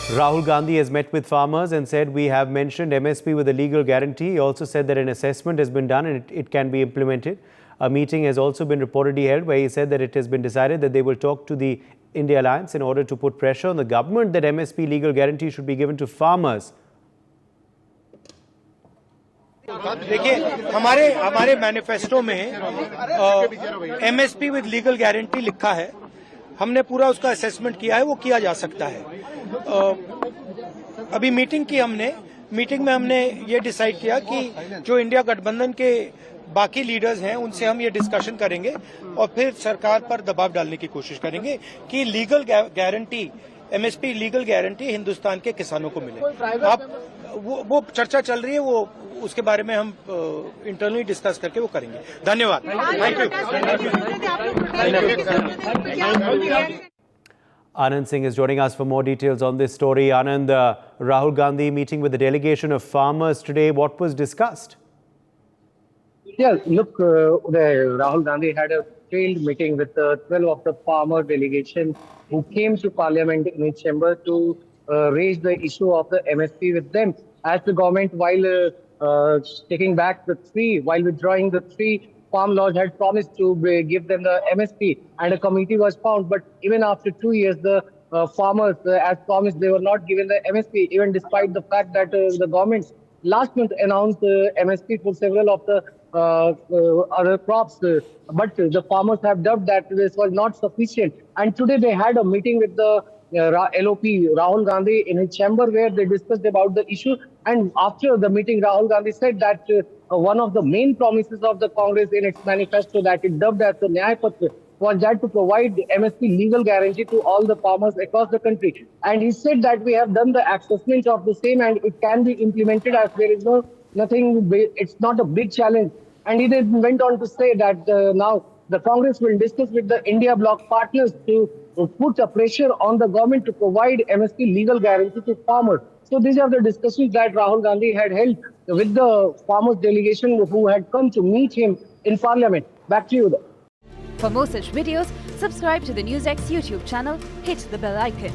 Rahul Gandhi has met with farmers and said we have mentioned MSP with a legal guarantee. He also said that an assessment has been done and it can be implemented. A meeting has also been reportedly held where he said that it has been decided that they will talk to the India Alliance in order to put pressure on the government that MSP legal guarantee should be given to farmers. देखिए हमारे manifesto में MSP with legal guarantee लिखा है। हमने पूरा उसका assessment किया है, वो किया जा सकता है। अभी मीटिंग में हमने ये डिसाइड किया कि जो इंडिया गठबंधन के बाकी लीडर्स हैं उनसे हम ये डिस्कशन करेंगे और फिर सरकार पर दबाव डालने की कोशिश करेंगे कि legal guarantee MSP legal guarantee Hindustan के किसानों को मिले। आप वो चर्चा चल रही है, वो उसके बारे में हम इंटरनली डिस्कस करके वो करेंगे। धन्यवाद। Anand Singh is joining us for more details on this story. Anand, Rahul Gandhi meeting with a delegation of farmers today. What was discussed? Yeah, look, Rahul Gandhi had a failed meeting with 12 of the farmer delegation who came to Parliament in his chamber to raise the issue of the MSP with them. As the government, while taking back while withdrawing the three farm laws, had promised to give them the MSP, and a committee was found. But even after 2 years, the farmers, as promised, they were not given the MSP, even despite the fact that the government last month announced MSP for several of the other crops. But the farmers have dubbed that this was not sufficient. And today they had a meeting with the LOP, Rahul Gandhi, in his chamber where they discussed about the issue. And after the meeting, Rahul Gandhi said that one of the main promises of the Congress in its manifesto that it dubbed as the Nyay Patra was that to provide MSP legal guarantee to all the farmers across the country. And he said that we have done the assessment of the same and it can be implemented as there is nothing, it's not a big challenge. And he then went on to say that now the Congress will discuss with the India bloc partners to put a pressure on the government to provide MSP legal guarantee to farmers. So these are the discussions that Rahul Gandhi had held with the farmers delegation who had come to meet him in Parliament. Back to you. For more such videos, subscribe to the NewsX YouTube channel, hit the bell icon.